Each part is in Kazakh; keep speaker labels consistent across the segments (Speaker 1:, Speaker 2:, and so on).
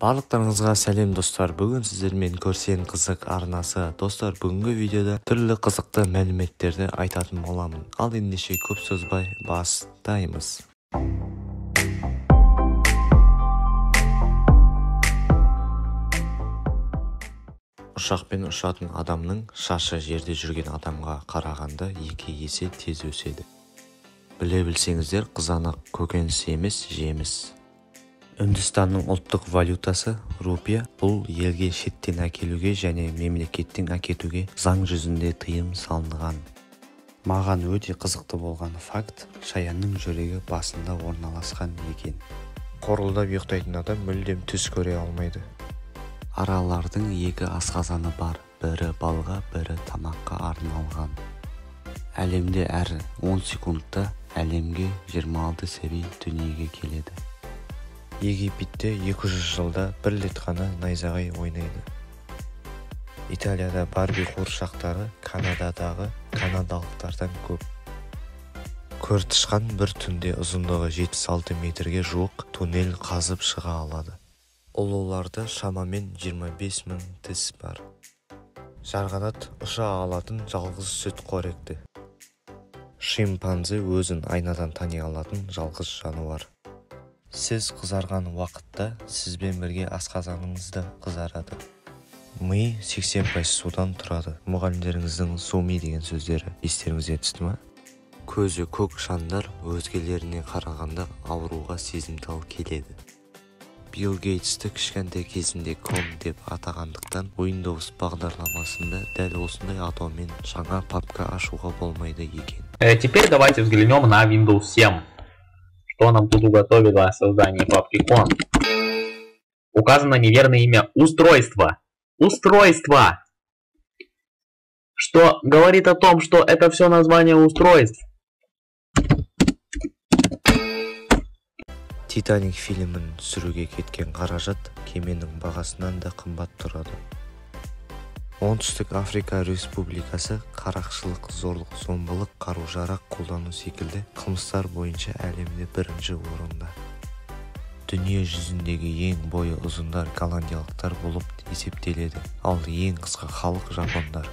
Speaker 1: Барлықтарыңызға сәлем достар. Бүгін сіздермен көрсен қызық арнасы. Достар, бүгінгі видеода түрлі қызықты мәліметтерді айтатын боламын. Ал ендеше көп созбай бастаймыз. Ұшақпен ұшатын адамның шашы жерде жүрген адамға қарағанда 2 есе тез өседі. Біле білсеңіздер, қызанақ көкөніс емес, жеміс. Үндістанның ұлттық валютасы рупия. Бұл елге шеттен әкелуге және мемлекеттен әкетуге заң жүзінде тыйым салынған. Маған өте қызықты болған факт, шаянның жүрегі басында орналасқан екен. Қорылдап ұйықтайтын адам мүлдем түс көре алмайды. Аралардың 2 асқазаны бар, бірі балға, бірі тамаққа арналған. Әлемде әр 10 секундта әлемге 26 сәби дүниеге келеді. Египетте 200 жылда бір рет қана найзағай ойнайды. Италияда Барби қуыршақтары Канададағы канадалықтардан көп. Көртышқан бір түнде ұзындығы 76 метрге жуық туннель қазып шыға алады. Ұлуларда шамамен 25 000 тіс бар. Жарғанат ұша алатын жалғыз сүт қоректі. Шимпанзе өзін айнадан тани алатын жалғыз жануар. Сіз қызарған уақытта сізбен бірге асқазаныңыз да қызарады. Ми 80% судан тұрады. Мұғалімдеріңіздің суми деген сөздері естеріңізге түсті ме? Көзі көк шаңдар өзгелеріне қарағанда ауруға сезімтал келеді. Билл Гейтсті кішкентай кезінде ком деп атағандықтан Windows бағдарламасында дәл осындай атаумен жаңа папка ашуға болмайды екен.
Speaker 2: Теперь давайте взглянем на Windows 7. Что нам тут уготовило создание папки Con? Указано неверное имя устройства. Устройство! Что говорит о том, что это все название устройств.
Speaker 1: Титаник фильмін түсіруге кеткен қаражат кеменің бағасынан да қымбат тұрады. Оңтүстік Африка Республикасы қарақшылық, зорлық, зомбылық, қару-жарақ қолдану секілді қылмыстар бойынша әлемде бірінші орында. Дүние жүзіндегі ең бойы ұзындар голландиялықтар болып есептеледі, ал ең қысқа халық жапондар.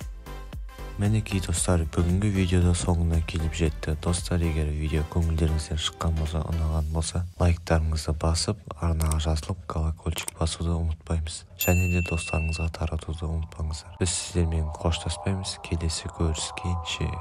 Speaker 1: Мінекей достар, бүгінгі видеода соңына келіп жетті. Достар, егер видео көңілдеріңізден шыққан болса, ұнаған болса, лайктарыңызды басып, арнаға жазылып, колокольчик басуды ұмытпаймыз. Және де достарыңызға таратуды ұмытпаңыздар. Біз сіздермен қоштаспаймыз. Келесі көріскенше.